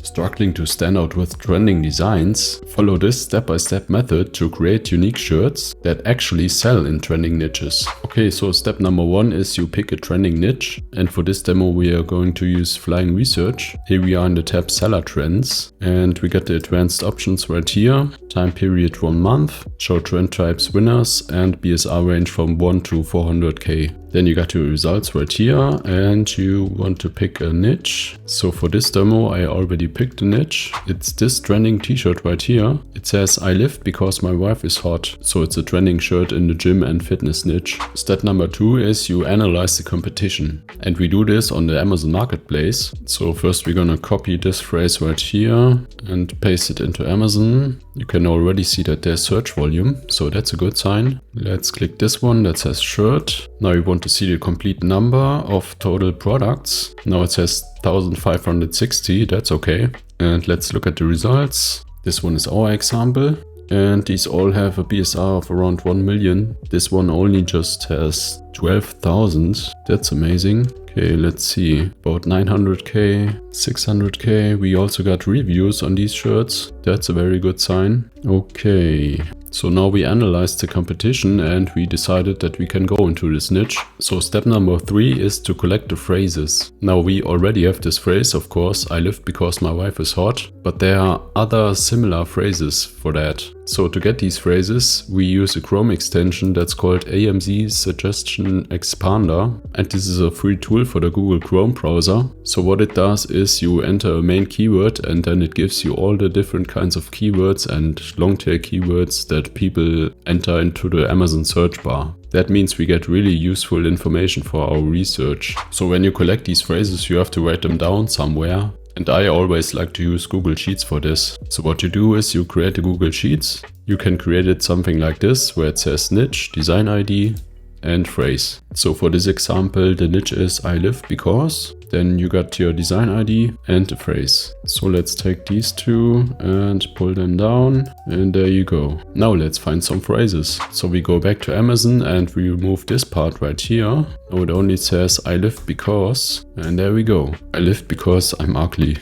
Struggling to stand out with trending designs? Follow this step-by-step method to create unique shirts that actually sell in trending niches. Okay, so step number 1 is you pick a trending niche, and for this demo we are going to use flying research. Here we are in the tab seller trends, and we got the advanced options right here. Time period 1 month, show trend types winners, and BSR range from 1 to 400k. Then you got your results right here, and you want to pick a niche. So for this demo I already picked a niche. It's this trending t-shirt right here. It says I lift because my wife is hot. So it's a trending shirt in the gym and fitness niche. Step number 2 is you analyze the competition. And we do this on the Amazon Marketplace. So first we're gonna copy this phrase right here and paste it into Amazon. You can already see that there's search volume, so that's a good sign. Let's click this one that says shirt. Now you want to see the complete number of total products. Now it says 1560, that's okay. And let's look at the results. This one is our example. And these all have a BSR of around 1 million. This one only just has 12,000. That's amazing. Okay, let's see. About 900k, 600k. We also got reviews on these shirts. That's a very good sign. Okay. So now we analyzed the competition and we decided that we can go into this niche. So step number 3 is to collect the phrases. Now we already have this phrase, of course, I lift because my wife is hot, but there are other similar phrases for that. So to get these phrases, we use a Chrome extension that's called AMZ Suggestion Expander. And this is a free tool for the Google Chrome browser. So what it does is you enter a main keyword and then it gives you all the different kinds of keywords and long tail keywords that people enter into the Amazon search bar. That means we get really useful information for our research. So when you collect these phrases, you have to write them down somewhere. And I always like to use Google Sheets for this. So what you do is you create a Google Sheets. You can create it something like this, where it says niche, design ID, and phrase. So for this example, the niche is I lift because. Then you got your design ID and the phrase. So let's take these two and pull them down, and there you go. Now let's find some phrases. So we go back to Amazon and we remove this part right here. Now it only says I lift because, and there we go. I lift because I'm ugly.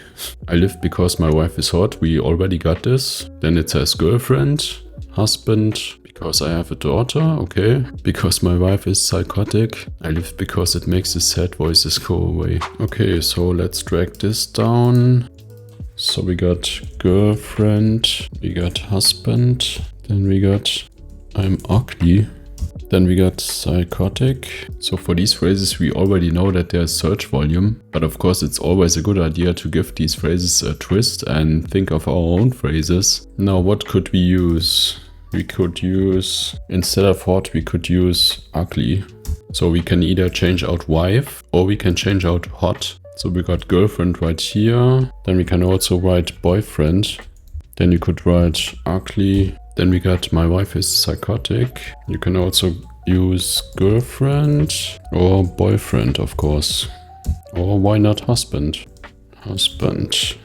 I lift because my wife is hot. We already got this. Then it says girlfriend, husband, because I have a daughter, okay. Because my wife is psychotic. I lift because it makes the sad voices go away. Okay, so let's drag this down. So we got girlfriend, we got husband, then we got I'm ugly, then we got psychotic. So for these phrases we already know that there's search volume, but of course it's always a good idea to give these phrases a twist and think of our own phrases. Now what could we use? We could use, instead of hot, we could use ugly. So we can either change out wife or we can change out hot. So we got girlfriend right here. Then we can also write boyfriend. Then you could write ugly. Then we got my wife is psychotic. You can also use girlfriend or boyfriend, of course. Or why not husband? Husband.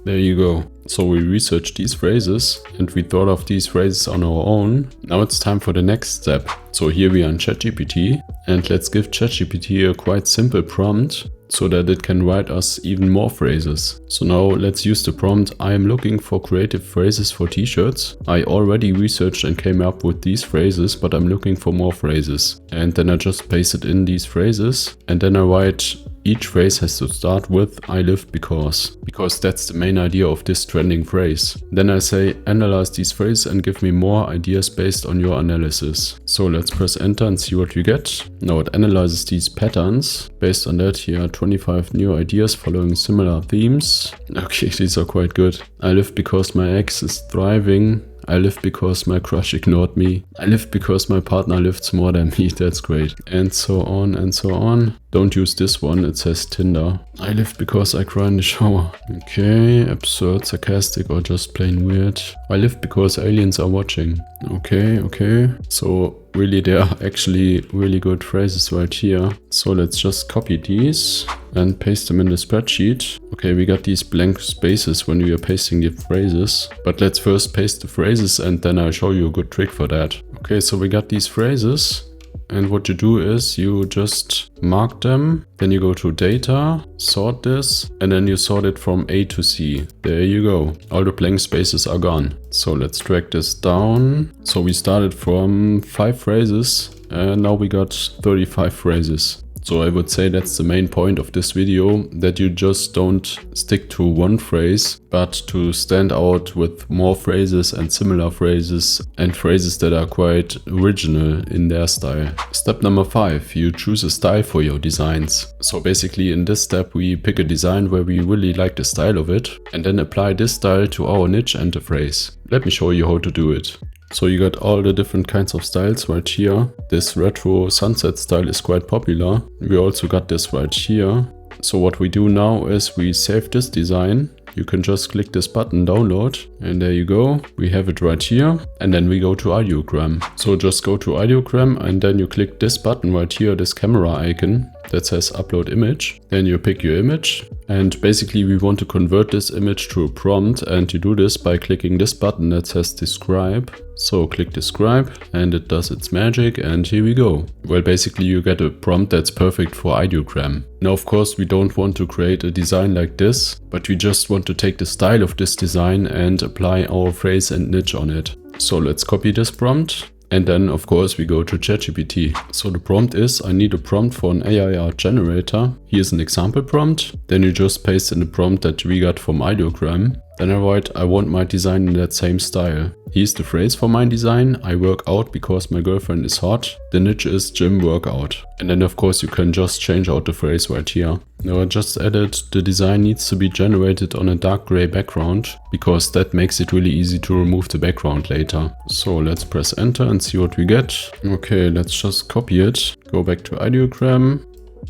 There you go. So we researched these phrases and we thought of these phrases on our own. Now it's time for the next step. So here we are in ChatGPT, and let's give ChatGPT a quite simple prompt so that it can write us even more phrases. So now let's use the prompt, I am looking for creative phrases for t-shirts. I already researched and came up with these phrases, but I'm looking for more phrases. And then I just pasted in these phrases, and then I write each phrase has to start with I lift because that's the main idea of this trending phrase. Then I say analyze these phrases and give me more ideas based on your analysis. So let's press enter and see what we get. Now it analyzes these patterns. Based on that, here are 25 new ideas following similar themes. Okay, these are quite good. I lift because my ex is thriving. I lift because my crush ignored me. I lift because my partner lifts more than me. That's great. And so on and so on. Don't use this one. It says Tinder. I lift because I cry in the shower. Okay, absurd, sarcastic, or just plain weird. I lift because aliens are watching. Okay. So really there are actually really good phrases right here. So let's just copy these and paste them in the spreadsheet. Okay, we got these blank spaces when we are pasting the phrases. But let's first paste the phrases and then I'll show you a good trick for that. Okay, so we got these phrases. And what you do is you just mark them, then you go to data, sort this, and then you sort it from A to C. There you go. All the blank spaces are gone. So let's drag this down. So we started from 5 phrases and now we got 35 phrases. So I would say that's the main point of this video, that you just don't stick to one phrase, but to stand out with more phrases and similar phrases and phrases that are quite original in their style. Step number 5, you choose a style for your designs. So basically in this step we pick a design where we really like the style of it and then apply this style to our niche and the phrase. Let me show you how to do it. So you got all the different kinds of styles right here. This retro sunset style is quite popular. We also got this right here. So what we do now is we save this design. You can just click this button, download, and there you go. We have it right here. And then we go to ideogram. So just go to ideogram and then you click this button right here, this camera icon that says upload image. Then you pick your image. And basically we want to convert this image to a prompt, and you do this by clicking this button that says describe. So click describe and it does its magic, and here we go. Well, basically you get a prompt that's perfect for ideogram. Now of course we don't want to create a design like this, but we just want to take the style of this design and apply our phrase and niche on it. So let's copy this prompt. And then of course we go to ChatGPT. So the prompt is, I need a prompt for an AI art generator. Here's an example prompt. Then you just paste in the prompt that we got from ideogram. Then I write, I want my design in that same style. Here's the phrase for my design. I work out because my girlfriend is hot. The niche is gym workout. And then of course you can just change out the phrase right here. Now I just added the design needs to be generated on a dark gray background, because that makes it really easy to remove the background later. So let's press enter and see what we get. Okay, let's just copy it. Go back to ideogram.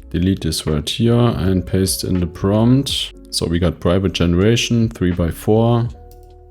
Delete this right here and paste in the prompt. So we got private generation 3x4.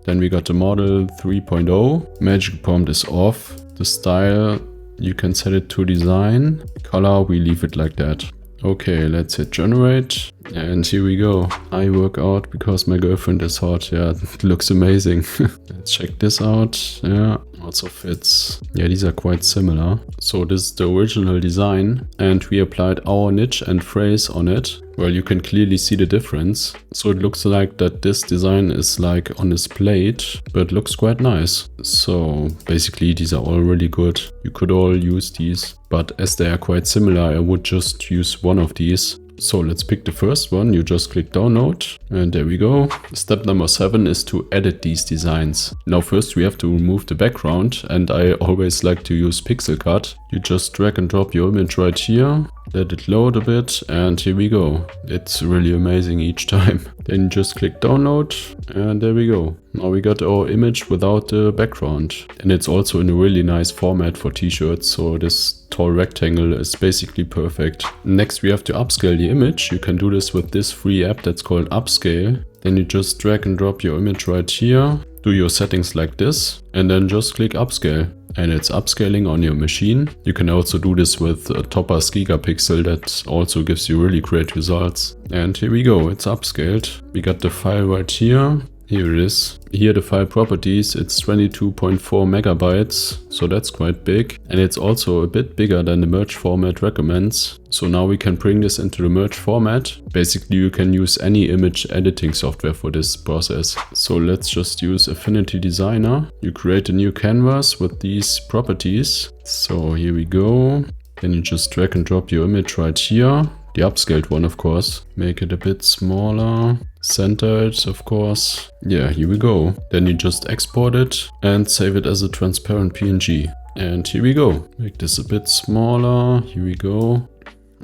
Then we got the model 3.0. Magic prompt is off. The style, you can set it to design. Color, we leave it like that. Okay, let's hit generate. And here we go. I work out because my girlfriend is hot. Yeah, it looks amazing. Let's check this out. Yeah, also fits. Yeah, these are quite similar. So this is the original design and we applied our niche and phrase on it. Well, you can clearly see the difference. So it looks like that this design is like on this plate, but looks quite nice. So basically these are all really good. You could all use these, but as they are quite similar, I would just use one of these. So let's pick the first one. You just click download and there we go. Step number 7 is to edit these designs. Now first we have to remove the background, and I always like to use Pixelcut. You just drag and drop your image right here. Let it load a bit and here we go. It's really amazing each time. Then just click download and there we go. Now we got our image without the background. And it's also in a really nice format for t-shirts, so this tall rectangle is basically perfect. Next we have to upscale the image. You can do this with this free app that's called Upscale. Then you just drag and drop your image right here. Do your settings like this and then just click upscale. And it's upscaling on your machine. You can also do this with Topaz Gigapixel, that also gives you really great results. And here we go, it's upscaled. We got the file right here. Here it is. Here the file properties, it's 22.4 megabytes, so that's quite big. And it's also a bit bigger than the merge format recommends. So now we can bring this into the merge format. Basically you can use any image editing software for this process. So let's just use Affinity Designer. You create a new canvas with these properties. So here we go. Then you just drag and drop your image right here. The upscaled one, of course. Make it a bit smaller. Center it, of course. Yeah, here we go. Then you just export it and save it as a transparent PNG. And here we go. Make this a bit smaller. Here we go.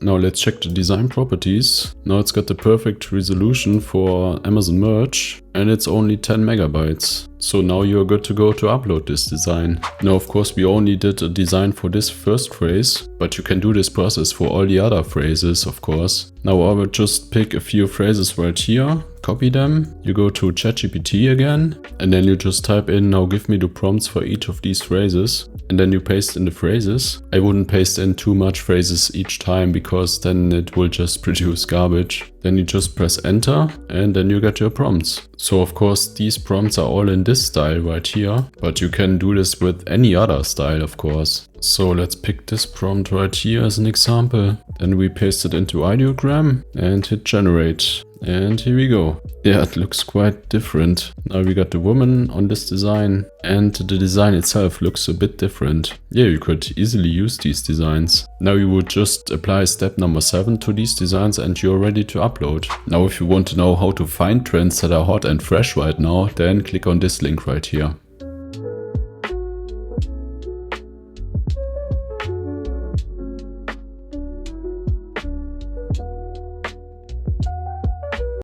Now let's check the design properties. Now it's got the perfect resolution for Amazon Merge and it's only 10 megabytes. So now you're good to go to upload this design. Now of course we only did a design for this first phrase, but you can do this process for all the other phrases, of course. Now I will just pick a few phrases right here, copy them, you go to ChatGPT again, and then you just type in, now give me the prompts for each of these phrases. and then you paste in the phrases. I wouldn't paste in too much phrases each time because then it will just produce garbage. Then you just press enter and then you get your prompts. So of course these prompts are all in this style right here, but you can do this with any other style of course. So let's pick this prompt right here as an example. Then we paste it into ideogram and hit generate. And here we go. Yeah, it looks quite different. Now we got the woman on this design and the design itself looks a bit different. Yeah, you could easily use these designs. Now you would just apply step number 7 to these designs and you're ready to upload. Now if you want to know how to find trends that are hot and fresh right now, then click on this link right here.